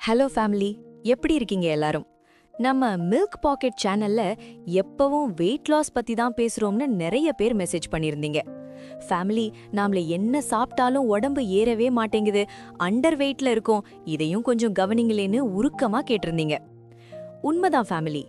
Hello family, எப்படி இருக்கீங்க எல்லாரும்? நம்ம மில்க் பாக்கெட் சேனல்ல எப்பவும் வெயிட் லாஸ் பத்தி தான் பேசுறோம்னு நிறைய பேர் மெசேஜ் பண்ணியிருந்தீங்க. ஃபேமிலி, நாமள என்ன சாப்பிட்டாலும் உடம்பு ஏறவே மாட்டேங்குது, அண்டர் வெயிட்ல இருக்கோம், இதையும் கொஞ்சம் கவனிங்களேன்னு உருக்கமா கேட்டிருந்தீங்க. உண்மைதான் ஃபேமிலி,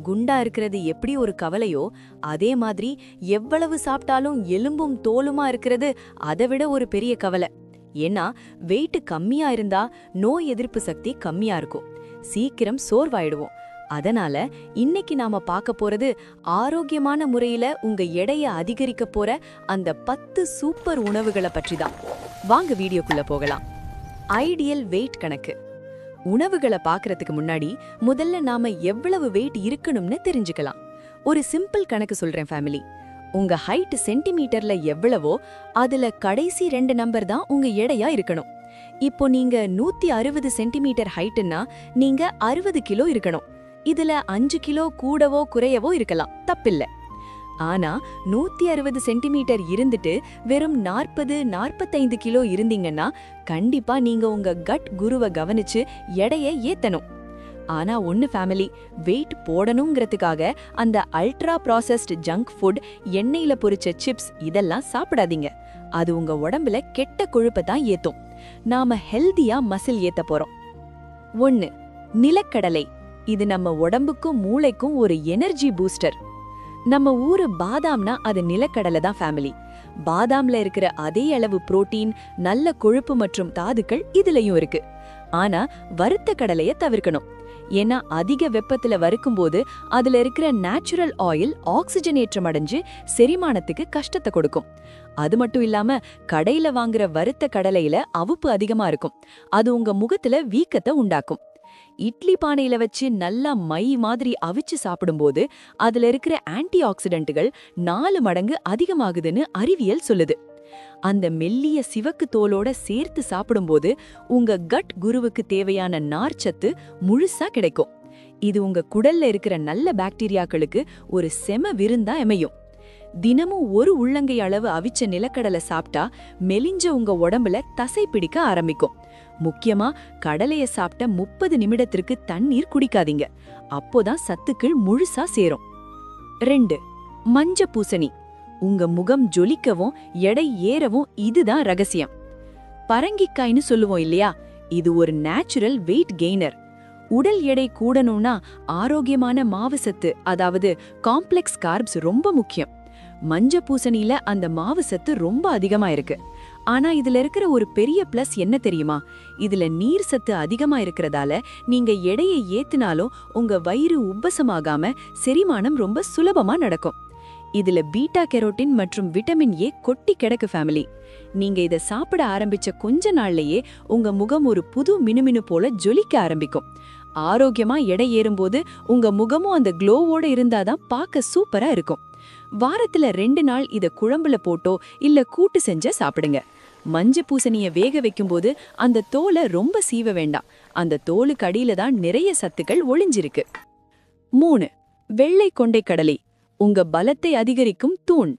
குண்டா இருக்கிறது எப்படி ஒரு கவலையோ அதே மாதிரி எவ்வளவு சாப்பிட்டாலும் எலும்பும் தோலுமா இருக்கிறது அதை விட ஒரு பெரிய கவலை. ஏன்னா வெயிட் கம்மியா இருந்தா நோய் எதிர்ப்பு சக்தி கம்மியா இருக்கும், சீக்கிரம் சோர்வாயிடுவோம். அதனால இன்னைக்கு நாம பார்க்க போறது ஆரோக்கியமான முறையில உங்க எடையை அதிகரிக்க போற அந்த 10 சூப்பர் உணவுகளை பற்றி தான். வாங்க வீடியோக்குள்ள போகலாம். ஐடியல் வெயிட் கணக்கு. உணவுகளை பார்க்கறதுக்கு முன்னாடி முதல்ல நாம எவ்வளவு வெயிட் இருக்கணும்னு தெரிஞ்சுக்கலாம். ஒரு சிம்பிள் கணக்கு சொல்றேன் ஃபேமிலி. உங்க ஹைட் சென்டிமீட்டர்ல எவ்வளவோ அதுல கடைசி 2 நம்பர் தான் உங்க எடையா இருக்கணும். இப்போ நீங்க 160 சென்டிமீட்டர் ஹைட்னா நீங்க 60 கிலோ இருக்கணும். இதுல 5 கிலோ கூடவோ குறையவோ இருக்கலாம், தப்பில்ல. ஆனா 160 சென்டிமீட்டர் இருந்துட்டு வெறும் 40-45 கிலோ இருந்தீங்கன்னா கண்டிப்பா நீங்க உங்க கட் குருவை கவனிச்சு எடையை ஏத்தணும். ஆனா ஒன்னு ஃபேமிலி, வெயிட் போடணுங்கிறதுக்காக அந்த அல்ட்ரா ப்ராசஸ்டு ஜங்க் ஃபுட், எண்ணெயில பொரிச்ச சிப்ஸ் இதெல்லாம் சாப்பிடாதீங்க. அது உங்க உடம்புல கெட்ட கொழுப்பை தான் ஏத்தும். நாம ஹெல்தியா மசில் ஏத்த போறோம். 1. நிலக்கடலை. இது நம்ம உடம்புக்கும் மூளைக்கும் ஒரு எனர்ஜி பூஸ்டர். நம்ம ஊரு பாதாம்னா அது நிலக்கடலை தான் ஃபேமிலி. பாதாம்ல இருக்கிற அதே அளவு புரோட்டீன், நல்ல கொழுப்பு மற்றும் தாதுக்கள் இதுலயும் இருக்கு. ஆனா வறுத்த கடலைய தவிர்க்கணும். ஏன்னா அதிக வெப்பத்துல வறுக்கும்போது அதுல இருக்கிற நேச்சுரல் ஆயில் ஆக்சிஜனேற்றம் அடைஞ்சு செரிமானத்துக்கு கஷ்டத்தை கொடுக்கும். அது மட்டும் இல்லாம கடையில வாங்குற வறுத்த கடலையில அவுப்பு அதிகமா இருக்கும். அது உங்க முகத்துல வீக்கத்தை உண்டாக்கும். இட்லி பானையில வச்சு நல்லா மை மாதிரி அவிச்சு சாப்பிடும்போது அதுல இருக்கிற ஆன்டி ஆக்சிடென்ட்டுகள் 4 மடங்கு அதிகமாகுதுன்னு அறிவியல் சொல்லுது. அந்த மெல்லிய சிவக்கு தோலோட சேர்த்து சாப்பிடும்போது உங்க கட் குருவுக்கு தேவையான நார்ச்சத்து முழுசா கிடைக்கும். இது உங்க குடல்ல இருக்கிற நல்ல பாக்டீரியாக்களுக்கு ஒரு செம விருந்தா அமையும். தினமும் ஒரு உள்ளங்கை அளவு அவிச்ச நிலக்கடலை சாப்பிட்டா மெலிஞ்ச உங்க உடம்புல தசை பிடிக்க ஆரம்பிக்கும். முக்கியமா கடலைய சாப்பிட்ட 30 நிமிடத்திற்கு தண்ணீர் குடிக்காதீங்க. அப்போதான் சத்துக்கள் முழுசா சேரும். 2. மஞ்ச பூசணி. உங்க முகம் ஜொலிக்கவும் எடை ஏறவும் இதுதான் ரகசியம். பரங்கிக்காய்னு சொல்லுவோம் இல்லையா, இது ஒரு நேச்சுரல் வெயிட் கெய்னர். உடல் எடை கூடணும்னா ஆரோக்கியமான மாவு சத்து, அதாவது காம்ப்ளெக்ஸ் கார்ப்ஸ் ரொம்ப முக்கியம். மஞ்ச பூசணியில அந்த மாவு சத்து ரொம்ப அதிகமா இருக்கு. ஆனா இதுல இருக்கிற ஒரு பெரிய பிளஸ் என்ன தெரியுமா? இதுல நீர் சத்து அதிகமா இருக்கிறதால நீங்க எடையை ஏத்தினாலும் உங்க வயிறு உப்பசமாகாம செரிமானம் ரொம்ப சுலபமா நடக்கும். இதுல பீட்டா கெரோட்டின் மற்றும் விட்டமின் ஏ கொட்டி கிடக்கு ஃபேமிலி. நீங்க இத சாப்பிட ஆரம்பிச்ச கொஞ்ச நாள்லயே உங்க முகம் ஒரு புது மினுமினு போல ஜொலிக்க ஆரம்பிக்கும். ஆரோக்கியமா எடை ஏறும்போது உங்க முகமும் அந்த க்ளோவோட இருந்தாதான் பார்க்க சூப்பரா இருக்கும். வாரத்துல 2 நாள் இத குழம்புல போட்டோ இல்ல கூட்டு செஞ்ச சாப்பிடுங்க. மஞ்ச பூசணிய வேக வைக்கும்போது அந்த தோலை ரொம்ப சீவ வேண்டாம். அந்த தோலுக்கு அடியில தான் நிறைய சத்துக்கள் ஒளிஞ்சிருக்கு. 3. வெள்ளை கொண்டை கடலை. உங்க பலத்தை அதிகரிக்கும் தூண்.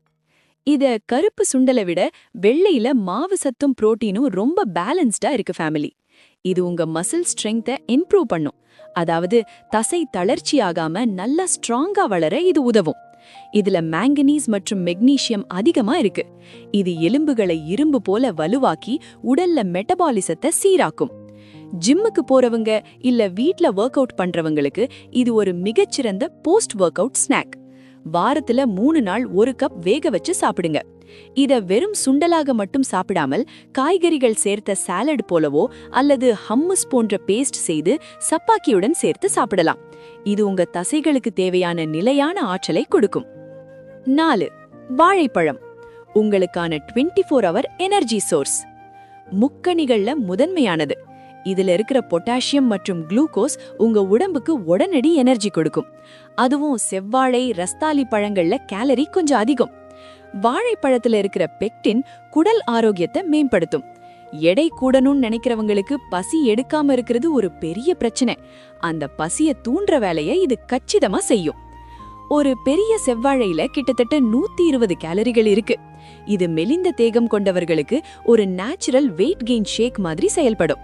இத கருப்பு சுண்டலை விட வெள்ளையில மாவு சத்தும் புரோட்டீனும் ரொம்ப பேலன்ஸ்டா இருக்கு ஃபேமிலி. இது உங்க மசில் ஸ்ட்ரெங்த்தை இம்ப்ரூவ் பண்ணும். அதாவது தசை தளர்ச்சி ஆகாம நல்லா ஸ்ட்ராங்கா வளர இது உதவும். இதுல மேங்கனீஸ் மற்றும் மெக்னீசியம் அதிகமா இருக்கு. இது எலும்புகளை இரும்பு போல வலுவாக்கி உடல்ல மெட்டபாலிசத்தை சீராக்கும். ஜிம்முக்கு போறவங்க இல்ல வீட்ல ஒர்க் அவுட் பண்றவங்களுக்கு இது ஒரு மிகச்சிறந்த போஸ்ட் ஒர்க் அவுட் ஸ்நாக். வாரத்துல 3 நாள் 1 கப் வேக வச்சு சாப்பிடுங்க. இத வெறும் சுண்டலாக மட்டும் சாப்பிடாமல் காய்கறிகள் சேர்த்த சாலட் போலவோ அல்லது ஹம்முஸ் போன்ற பேஸ்ட் செய்து சப்பாக்கியுடன் சேர்த்து சாப்பிடலாம். இது உங்க தசைகளுக்கு தேவையான நிலையான ஆற்றலை கொடுக்கும். 4. வாழைப்பழம். உங்களுக்கான 24 hour எனர்ஜி சோர்ஸ். முக்கணிகள்ல முதன்மையானது. இதுல இருக்கிற பொட்டாசியம் மற்றும் குளுக்கோஸ் உங்க உடம்புக்கு உடனடி எனர்ஜி கொடுக்கும். அதுவும் செவ்வாழை, ரஸ்தாலி பழங்கள்ல கேலரி கொஞ்சம் அதிகம். வாழைப்பழத்துல இருக்கிற பெக்டின் குடல் ஆரோக்கியத்தை மேம்படுத்தும். எடை கூடணும்னு நினைக்கிறவங்களுக்கு பசி எடுக்காம இருக்கிறது ஒரு பெரிய பிரச்சனை. அந்த பசிய தூண்டுற வேலையை இது கச்சிதமா செய்யும். ஒரு பெரிய செவ்வாழையில கிட்டத்தட்ட 120 கேலரிகள் இருக்கு. இது மெலிந்த தேகம் கொண்டவர்களுக்கு ஒரு நேச்சுரல் வெயிட் கெயின் ஷேக் மாதிரி செயல்படும்.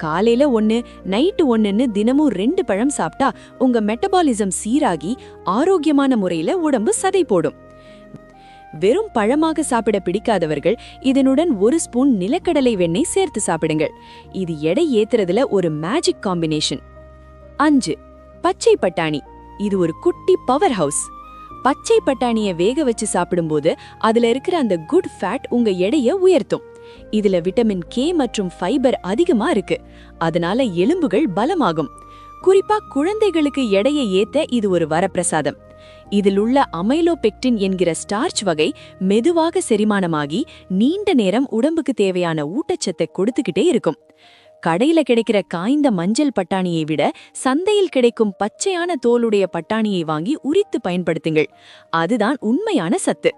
காலையில 1 நைட்டு 1ன்னு தினமும் 2 பழம் சாப்பிட்டா உங்க மெட்டபாலிசம் சீராகி ஆரோக்கியமான முறையில உடம்பு சதை போடும். வெறும் பழமாக சாப்பிட பிடிக்காதவர்கள் இதனுடன் 1 ஸ்பூன் நிலக்கடலை வெண்ணெய் சேர்த்து சாப்பிடுங்கள். இது எடை ஏத்துறதுல ஒரு மேஜிக் காம்பினேஷன். 5. பச்சை பட்டாணி. இது ஒரு குட்டி பவர் ஹவுஸ். பச்சை பட்டாணிய வேக வச்சு சாப்பிடும்போது அதுல இருக்கிற அந்த குட் ஃபேட் உங்க எடையை உயர்த்தும். இதுல விட்டமின் கே மற்றும் ஃபைபர் அதிகமா இருக்கு. அதனால எலும்புகள் பலமாகும். குறிப்பா குழந்தைகளுக்கு எடையை ஏத்த இது ஒரு வரப்பிரசாதம். இதில் உள்ள அமைலோபெக்டின் என்கிற ஸ்டார்ச் வகை மெதுவாக செரிமானமாகி நீண்ட நேரம் உடம்புக்கு தேவையான ஊட்டச்சத்தை கொடுத்துக்கிட்டே இருக்கும். கடையில கிடைக்கிற காய்ந்த மஞ்சள் பட்டாணியை விட சந்தையில் கிடைக்கும் பச்சையான தோலுடைய பட்டாணியை வாங்கி உரித்து பயன்படுத்துங்கள். அதுதான் உண்மையான சத்து.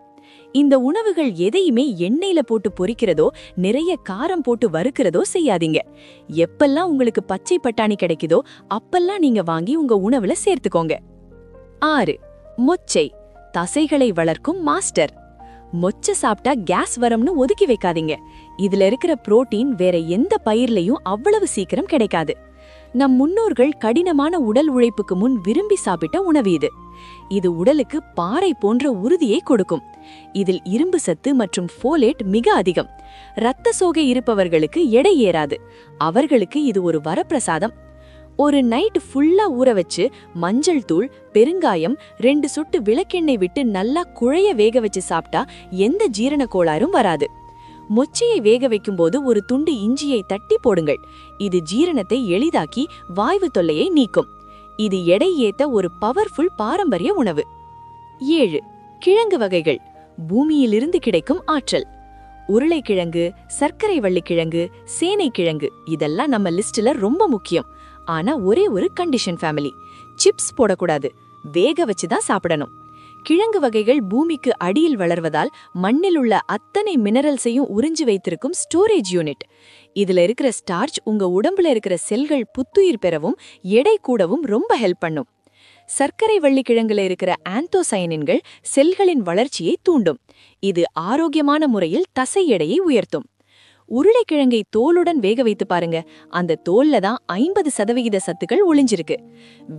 இந்த உணவுகள் எதையுமே எண்ணெயில போட்டு பொரிக்கிறதோ நிறைய காரம் போட்டு வறுக்கிறதோ செய்யாதீங்க. எப்பெல்லாம் உங்களுக்கு பச்சை பட்டாணி கிடைக்குதோ அப்பெல்லாம் நீங்க வாங்கி உங்க உணவுல சேர்த்துக்கோங்க. 6. மொச்சை. தசைகளை வளர்க்கும் மாஸ்டர். மொச்சை சாப்பிட்டா கேஸ் வரும்னு ஒதுக்கி வைக்காதீங்க. இதுல இருக்கிற புரோட்டீன் வேற எந்த பயிர்லயும் அவ்வளவு சீக்கிரம் கிடைக்காது. நம் முன்னோர்கள் கடினமான உடல் உழைப்புக்கு முன் விரும்பி சாப்பிட்ட உணவு இது. இது உடலுக்கு பாறை போன்ற உறுதியை கொடுக்கும். இதில் இரும்பு சத்து மற்றும் ஃபோலேட் மிக அதிகம். இரத்த சோகை இருப்பவர்களுக்கு எடை ஏறாது. அவர்களுக்கு இது ஒரு வரப்பிரசாதம். ஒரு நைட் ஃபுல்லா ஊற வச்சு மஞ்சள் தூள், பெருங்காயம், 2 சொட்டு விளக்கெண்ணெய் விட்டு நல்லா குழைய வேக வச்சு சாப்பிட்டா எந்த ஜீரண கோளாறும் வராது. மொச்சையை வேக வைக்கும்போது ஒரு துண்டு இஞ்சியை தட்டி போடுங்கள். இது ஜீரணத்தை எளிதாக்கி வாய்வு தொல்லையை நீக்கும். இது எடை ஏத்த ஒரு பவர்ஃபுல் பாரம்பரிய உணவு. 7. கிழங்கு வகைகள். பூமியிலிருந்து கிடைக்கும் ஆற்றல். உருளைக்கிழங்கு, சர்க்கரை வள்ளிக்கிழங்கு, சேனைக்கிழங்கு இதெல்லாம் நம்ம லிஸ்ட்ல ரொம்ப முக்கியம். ஆனா ஒரே ஒரு கண்டிஷன் ஃபேமிலி. சிப்ஸ் போடக்கூடாது. வேக வச்சுதான் சாப்பிடணும். கிழங்கு வகைகள் பூமிக்கு அடியில் வளர்வதால் மண்ணில் உள்ள அத்தனை மினரல்ஸையும் உறிஞ்சு வைத்திருக்கும் ஸ்டோரேஜ் யூனிட். இதுல இருக்கிற ஸ்டார்ச் உங்க உடம்புல இருக்கிற செல்கள் புத்துயிர் பெறவும் எடை கூடவும் ரொம்ப ஹெல்ப் பண்ணும். சர்க்கரை வள்ளிக்கிழங்குல இருக்கிற ஆந்தோசயனின்கள் செல்களின் வளர்ச்சியை தூண்டும். இது ஆரோக்கியமான முறையில் தசை எடையை உயர்த்தும். உருளைக்கிழங்கை தோலுடன் வேக வைத்து பாருங்க. அந்த தோல்ல தான் 50% சத்துக்கள் ஒளிஞ்சிருக்கு.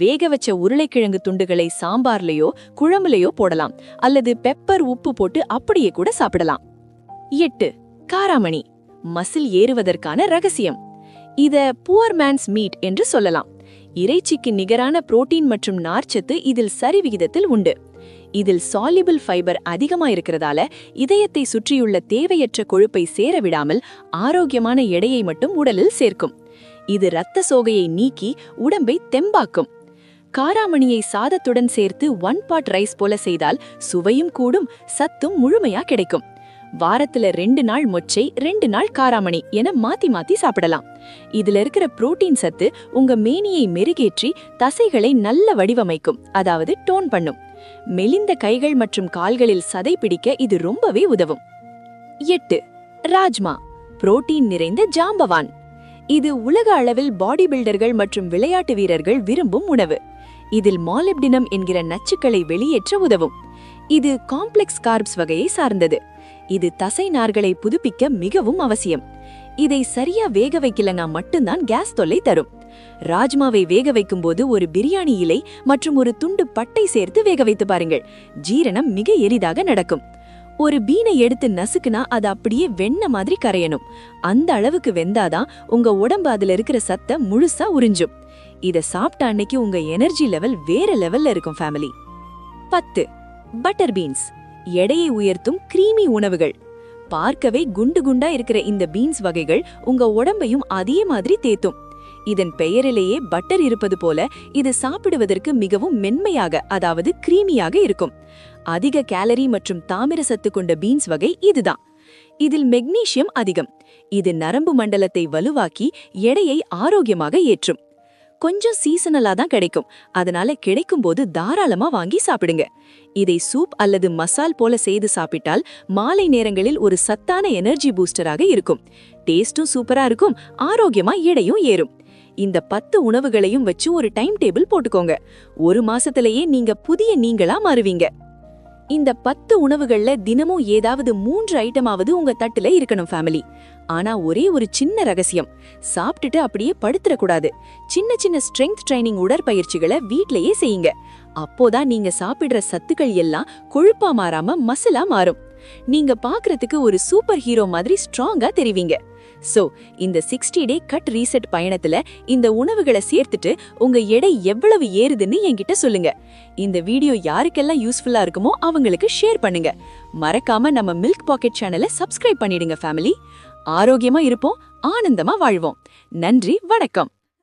வேக வச்ச உருளைக்கிழங்கு துண்டுகளை சாம்பார்லயோ குழம்புலையோ போடலாம். அல்லது பெப்பர், உப்பு போட்டு அப்படியே கூட சாப்பிடலாம். 8. காராமணி. மசில் ஏறுவதற்கான ரகசியம். இத புவர் மேன்ஸ் மீட் என்று சொல்லலாம். இறைச்சிக்கு நிகரான புரோட்டீன் மற்றும் நார்ச்சத்து இதில் சரிவிகிதத்தில் உண்டு. இதில் சால்யுபிள் ஃபைபர் அதிகமா இருக்கிறதால இதயத்தை சுற்றியுள்ள தேவையற்ற கொழுப்பை சேரவிடாமல் ஆரோக்கியமான எடையை மட்டும் உடலில் சேர்க்கும். இது இரத்த சோகையை நீக்கி உடம்பை தெம்பாக்கும். காராமணியை சாதத்துடன் சேர்த்து 1 பாட் ரைஸ் போல செய்தால் சுவையும் கூடும், சத்தும் முழுமையா கிடைக்கும். வாரத்துல 2 நாள் மொச்சை, 2 நாள் காராமணி என மாத்தி மாத்தி சாப்பிடலாம். இதுல இருக்கிற புரோட்டீன் சத்து உங்க மேனியை மெருகேற்றி தசைகளை நல்ல வடிவமைக்கும், அதாவது டோன் பண்ணும். மெலிந்த கைகள் மற்றும் கால்களில் சதை பிடிக்க இது ரொம்பவே உதவும். 8. ராஜ்மா. புரோட்டீன் நிறைந்த ஜாம்பவான். இது உலக அளவில் பாடி பில்டர்கள் மற்றும் விளையாட்டு வீரர்கள் விரும்பும் உணவு. இதில் மாலிப்டினம் என்கிற நச்சுக்களை வெளியேற்ற உதவும். இது காம்ப்ளெக்ஸ் கார்ப்ஸ் வகையை சார்ந்தது. இது தசை நார்களை புதுப்பிக்க மிகவும் அவசியம். இதை சரியா வேக வைக்கலனா மட்டும்தான் கேஸ் தொல்லை தரும். ராஜ்மாவை வேக வைக்கும்போது ஒரு பிரியாணி இலை மற்றும் ஒரு துண்டு பட்டை சேர்த்து வேக வைத்து பாருங்கள். ஜீரணம் மிக எளிதாக நடக்கும். ஒரு பீனை எடுத்து நசுக்குனா அது அப்படியே வெண்ணெய் மாதிரி கரையணும். அந்த அளவுக்கு வெந்தாதான் உங்க உடம்பு அதுல இருக்கிற சத்தை முழுசா உறிஞ்சும். இத சாப்பிட்ட அன்னைக்கு உங்க எனர்ஜி லெவல் வேற லெவல்ல இருக்கும் ஃபேமிலி. 10. Butter beans. எடையை உயர்த்தும் கிரீமி உணவுகள். பார்க்கவே குண்டு குண்டா இருக்கிற இந்த பீன்ஸ் வகைகள் உங்க உடம்பையும் அதே மாதிரி தேத்தும். இதன் பெயரிலேயே பட்டர் இருப்பது போல இது சாப்பிடுவதற்கு மிகவும் மென்மையாக, அதாவது கிரீமியாக இருக்கும். அதிக கேலரி மற்றும் தாமிர சத்து கொண்ட பீன்ஸ் வகை இதுதான். இதில் மெக்னீசியம் அதிகம். இது நரம்பு மண்டலத்தை வலுவாக்கி எடையை ஆரோக்கியமாக ஏற்றும். கொஞ்சம் சீசனலா தான் கிடைக்கும். அதனால கிடைக்கும் போது தாராளமா வாங்கி சாப்பிடுங்க. இதை சூப் அல்லது மசால் போல செய்து சாப்பிட்டால் மாலை நேரங்களில் ஒரு சத்தான எனர்ஜி பூஸ்டராக இருக்கும். டேஸ்டும் சூப்பரா இருக்கும், ஆரோக்கியமா எடையும் ஏறும். இந்த 10 உணவுகளையும் வச்சு ஒரு டைம் டேபிள் போட்டுக்கோங்க. 1 மாசத்திலேயே நீங்க புதிய நீங்களா மாறுவீங்க. இந்த 10 உணவுகள்ல தினமும் ஏதாவது 3 ஐட்டமாவது உங்க தட்டுல இருக்கணும் ஃபேமிலி. ஆனா ஒரே ஒரு சின்ன ரகசியம், சாப்பிட்டுட்டு அப்படியே படுத்துறக்கூடாது. சின்ன சின்ன ஸ்ட்ரெங்த் ட்ரைனிங் உடற்பயிற்சிகளை வீட்லயே செய்யுங்க. அப்போதான் நீங்க சாப்பிடுற சத்துக்கள் எல்லாம் கொழுப்பா மாறாம மசிலா மாறும். நீங்க பாக்குறதுக்கு ஒரு சூப்பர் ஹீரோ மாதிரி ஸ்ட்ராங்கா தெரிவீங்க. சோ இந்த 60 டே கட் ரீசெட் பயணத்துல இந்த உணவுகளை சேர்த்துட்டு உங்க எடை எவ்வளவு ஏறுதுன்னு என்கிட்ட சொல்லுங்க. இந்த வீடியோ யாருக்கெல்லாம் யூஸ்ஃபுல்லா இருக்குமோ அவங்களுக்கு ஷேர் பண்ணுங்க. மறக்காம நம்ம மில்க் பாக்கெட் சேனலை சப்ஸ்கிரைப் பண்ணிடுங்க ஃபேமிலி. ஆரோக்கியமா இருப்போம், ஆனந்தமா வாழ்வோம். நன்றி, வணக்கம்.